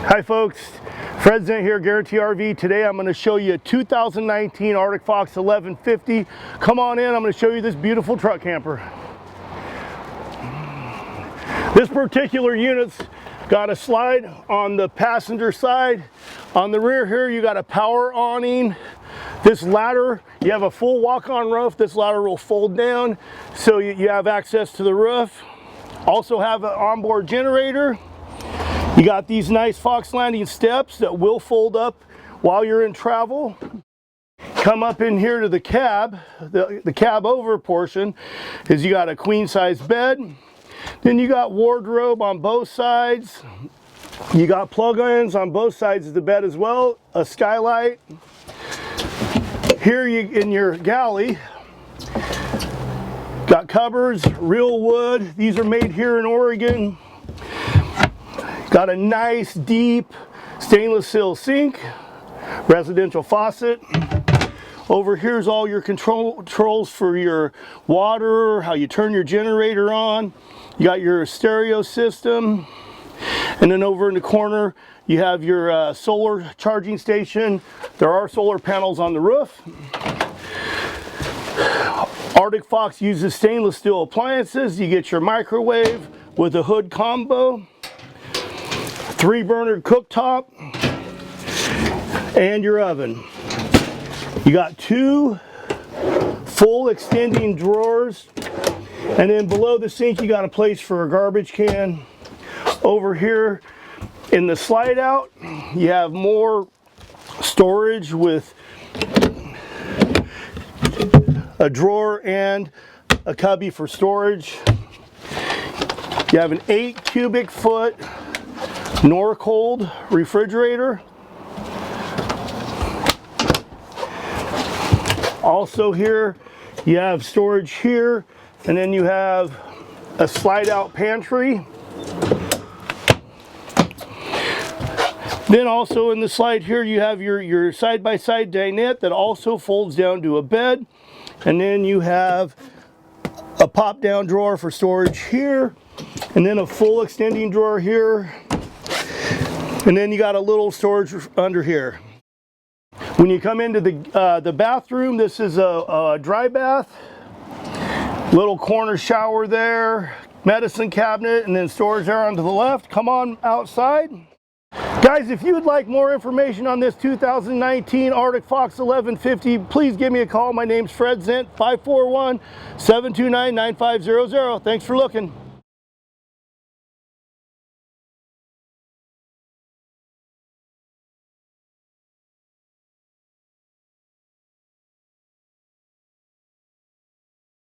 Hi folks, Fred Zent here, Guaranty RV. Today I'm going to show you a 2019 Arctic Fox 1150. Come on in, I'm going to show you this beautiful truck camper. This particular unit's got a slide on the passenger side. On the rear here you got a power awning. This ladder, you have a full walk-on roof. This ladder will fold down so you have access to the roof. Also have an onboard generator. You got these nice Fox landing steps that will fold up while you're in travel. Come up in here to the cab. The cab over portion is you got a queen size bed. Then you got wardrobe on both sides. You got plug-ins on both sides of the bed as well. A skylight. Here in your galley, got cupboards, real wood. These are made here in Oregon. Got a nice deep stainless steel sink, residential faucet. Over here's all your controls for your water, how you turn your generator on. You got your stereo system. And then over in the corner, you have your solar charging station. There are solar panels on the roof. Arctic Fox uses stainless steel appliances. You get your microwave with a hood combo. 3-burner cooktop and your oven. You got 2 full extending drawers, and then below the sink you got a place for a garbage can. Over here in the slide out you have more storage with a drawer and a cubby for storage. You have an 8 cubic foot Northwood refrigerator. Also here you have storage here, and then you have a slide out pantry. Then also in the slide here you have your side-by-side dinette that also folds down to a bed, and then you have a pop-down drawer for storage here, and then a full extending drawer here. And then you got a little storage under here. When you come into the bathroom, this is a dry bath. Little corner shower there, medicine cabinet, and then storage there on to the left. Come on outside. Guys, if you would like more information on this 2019 Arctic Fox 1150, please give me a call. My name's Fred Zent, 541-729-9500. Thanks for looking.